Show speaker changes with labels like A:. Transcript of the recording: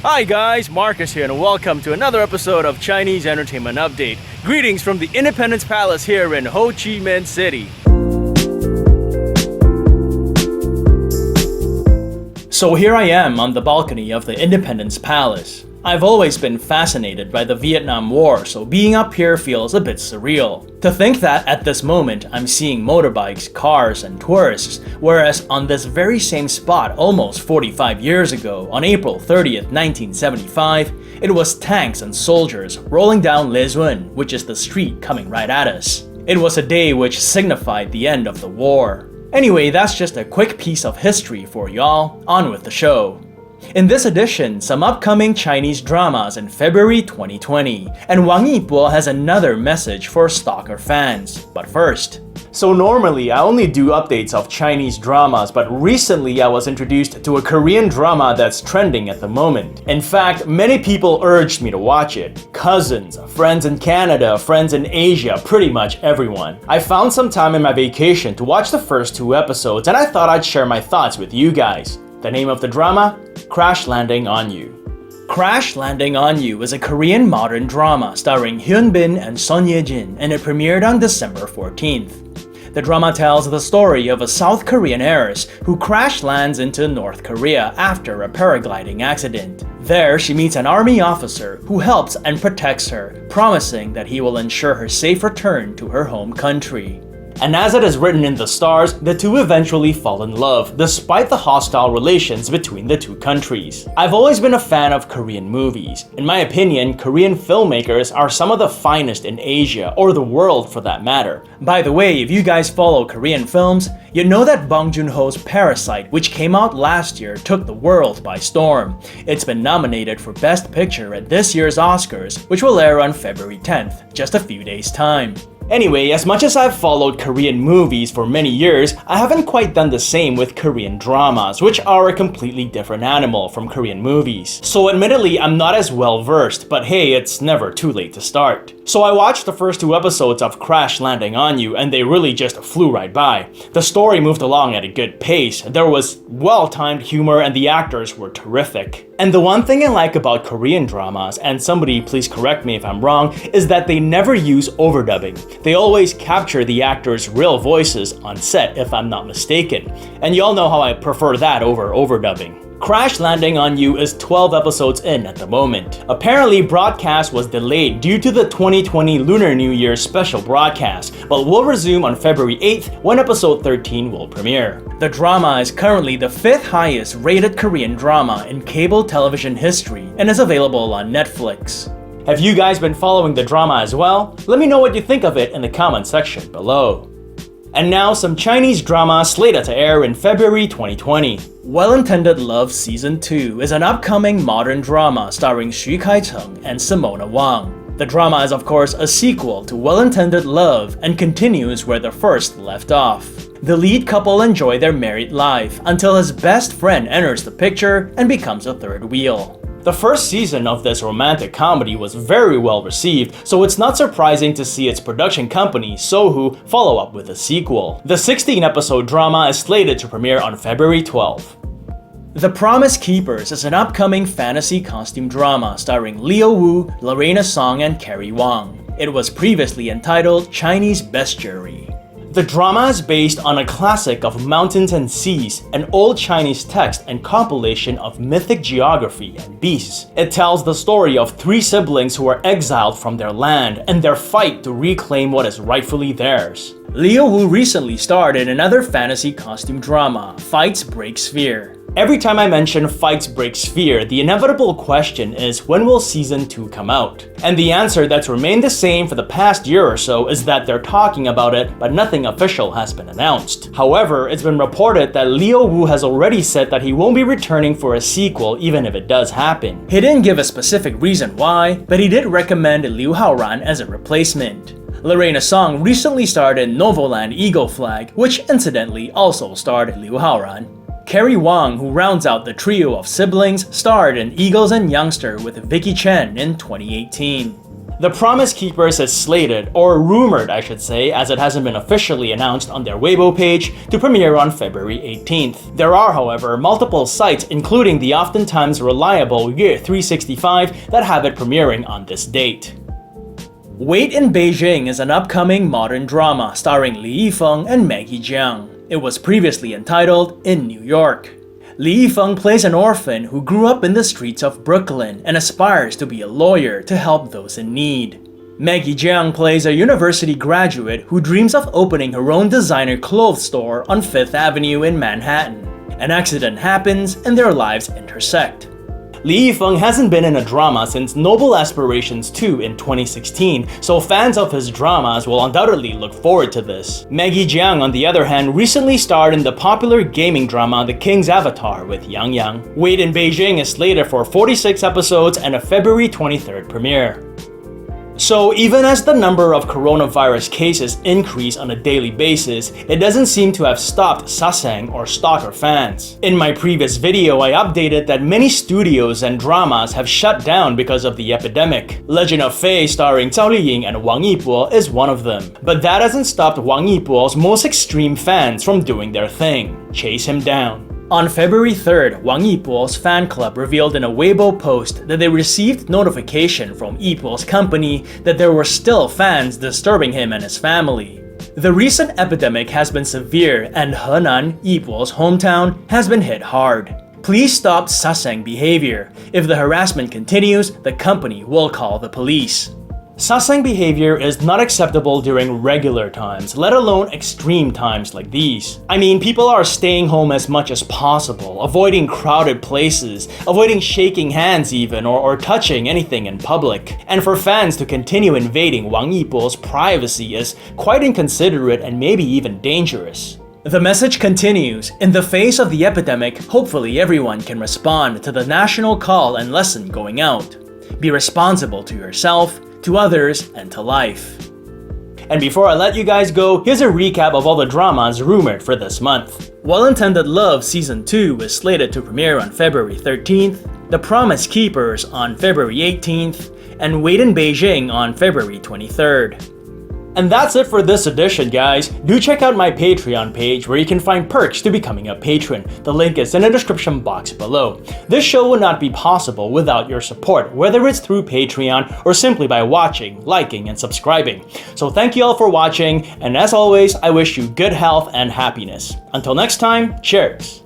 A: Hi guys, Marcus here and welcome to another episode of Chinese Entertainment Update. Greetings from the Independence Palace here in Ho Chi Minh City. So here I am on the balcony of the Independence Palace. I've always been fascinated by the Vietnam War, so being up here feels a bit surreal. To think that at this moment I'm seeing motorbikes, cars, and tourists, whereas on this very same spot almost 45 years ago, on April 30th, 1975, it was tanks and soldiers rolling down Le Duan, which is the street coming right at us. It was a day which signified the end of the war. Anyway, that's just a quick piece of history for y'all. On with the show. In this edition, some upcoming Chinese dramas in February 2020, and Wang Yibo has another message for stalker fans. But first, so normally I only do updates of Chinese dramas, but recently I was introduced to a Korean drama that's trending at the moment. In fact, many people urged me to watch it. Cousins, friends in Canada, friends in Asia, pretty much everyone. I found some time in my vacation to watch the first 2 episodes and I thought I'd share my thoughts with you guys. The name of the drama? Crash Landing on You. Crash Landing on You is a Korean modern drama starring Hyun Bin and Son Ye-jin, and it premiered on December 14th. The drama tells the story of a South Korean heiress who crash lands into North Korea after a paragliding accident. There, she meets an army officer who helps and protects her, promising that he will ensure her safe return to her home country. And as it is written in the stars, the two eventually fall in love, despite the hostile relations between the two countries. I've always been a fan of Korean movies. In my opinion, Korean filmmakers are some of the finest in Asia, or the world for that matter. By the way, if you guys follow Korean films, you know that Bong Joon-ho's Parasite, which came out last year, took the world by storm. It's been nominated for Best Picture at this year's Oscars, which will air on February 10th, just a few days' time. Anyway, as much as I've followed Korean movies for many years, I haven't quite done the same with Korean dramas, which are a completely different animal from Korean movies. So admittedly, I'm not as well versed, but hey, it's never too late to start. So I watched the first 2 episodes of Crash Landing on You and they really just flew right by. The story moved along at a good pace, there was well-timed humor and the actors were terrific. And the one thing I like about Korean dramas, and somebody please correct me if I'm wrong, is that they never use overdubbing. They always capture the actors' real voices on set, if I'm not mistaken. And y'all know how I prefer that over overdubbing. Crash Landing on You is 12 episodes in at the moment. Apparently, broadcast was delayed due to the 2020 Lunar New Year special broadcast, but will resume on February 8th when episode 13 will premiere. The drama is currently the 5th highest rated Korean drama in cable television history and is available on Netflix. Have you guys been following the drama as well? Let me know what you think of it in the comment section below. And now some Chinese drama slated to air in February 2020. Well-Intended Love Season 2 is an upcoming modern drama starring Xu Kai-cheng and Simona Wang. The drama is of course a sequel to Well-Intended Love and continues where the first left off. The lead couple enjoy their married life until his best friend enters the picture and becomes a third wheel. The first season of this romantic comedy was very well received, so it's not surprising to see its production company, Sohu, follow up with a sequel. The 16-episode drama is slated to premiere on February 12th. The Promise Keepers is an upcoming fantasy costume drama starring Leo Wu, Lorena Song, and Carrie Wong. It was previously entitled Chinese Bestiary. The drama is based on a classic of mountains and seas, an old Chinese text and compilation of mythic geography and beasts. It tells the story of 3 siblings who are exiled from their land and their fight to reclaim what is rightfully theirs. Leo Wu recently starred in another fantasy costume drama, Fights Break Sphere. Every time I mention Fights Break Sphere, the inevitable question is when will Season 2 come out? And the answer that's remained the same for the past year or so is that they're talking about it, but nothing official has been announced. However, it's been reported that Leo Wu has already said that he won't be returning for a sequel even if it does happen. He didn't give a specific reason why, but he did recommend Liu Haoran as a replacement. Lorena Song recently starred in Novoland Eagle Flag, which incidentally also starred Liu Haoran. Carrie Wong, who rounds out the trio of siblings, starred in Eagles and Youngster with Vicky Chen in 2018. The Promise Keepers is slated, or rumored I should say, as it hasn't been officially announced on their Weibo page, to premiere on February 18th. There are, however, multiple sites, including the oftentimes reliable Year 365, that have it premiering on this date. Wait in Beijing is an upcoming modern drama starring Li Yifeng and Maggie Jiang. It was previously entitled In New York. Li Yifeng plays an orphan who grew up in the streets of Brooklyn and aspires to be a lawyer to help those in need. Maggie Jiang plays a university graduate who dreams of opening her own designer clothes store on Fifth Avenue in Manhattan. An accident happens and their lives intersect. Li Yifeng hasn't been in a drama since Noble Aspirations 2 in 2016, so fans of his dramas will undoubtedly look forward to this. Maggie Jiang, on the other hand, recently starred in the popular gaming drama The King's Avatar with Yang Yang. Wait in Beijing is slated for 46 episodes and a February 23rd premiere. So even as the number of coronavirus cases increase on a daily basis, it doesn't seem to have stopped Sasang or Stalker fans. In my previous video, I updated that many studios and dramas have shut down because of the epidemic. Legend of Fei starring Zhao Liying and Wang Yibo is one of them. But that hasn't stopped Wang Yibo's most extreme fans from doing their thing: chase him down. On February 3rd, Wang Yibo's fan club revealed in a Weibo post that they received notification from Yibo's company that there were still fans disturbing him and his family. The recent epidemic has been severe and Henan, Yibo's hometown, has been hit hard. Please stop Sasang behavior. If the harassment continues, the company will call the police. Sasang behavior is not acceptable during regular times, let alone extreme times like these. I mean, people are staying home as much as possible, avoiding crowded places, avoiding shaking hands even, or touching anything in public. And for fans to continue invading Wang Yibo's privacy is quite inconsiderate and maybe even dangerous. The message continues: in the face of the epidemic, hopefully everyone can respond to the national call and lesson going out. Be responsible to yourself, to others, and to life. And before I let you guys go, here's a recap of all the dramas rumored for this month. Well-Intended Love Season 2 is slated to premiere on February 13th, The Promise Keepers on February 18th, and Wait in Beijing on February 23rd. And that's it for this edition, guys. Do check out my Patreon page where you can find perks to becoming a patron. The link is in the description box below. This show would not be possible without your support, whether it's through Patreon or simply by watching, liking, and subscribing. So thank you all for watching, and as always, I wish you good health and happiness. Until next time, cheers!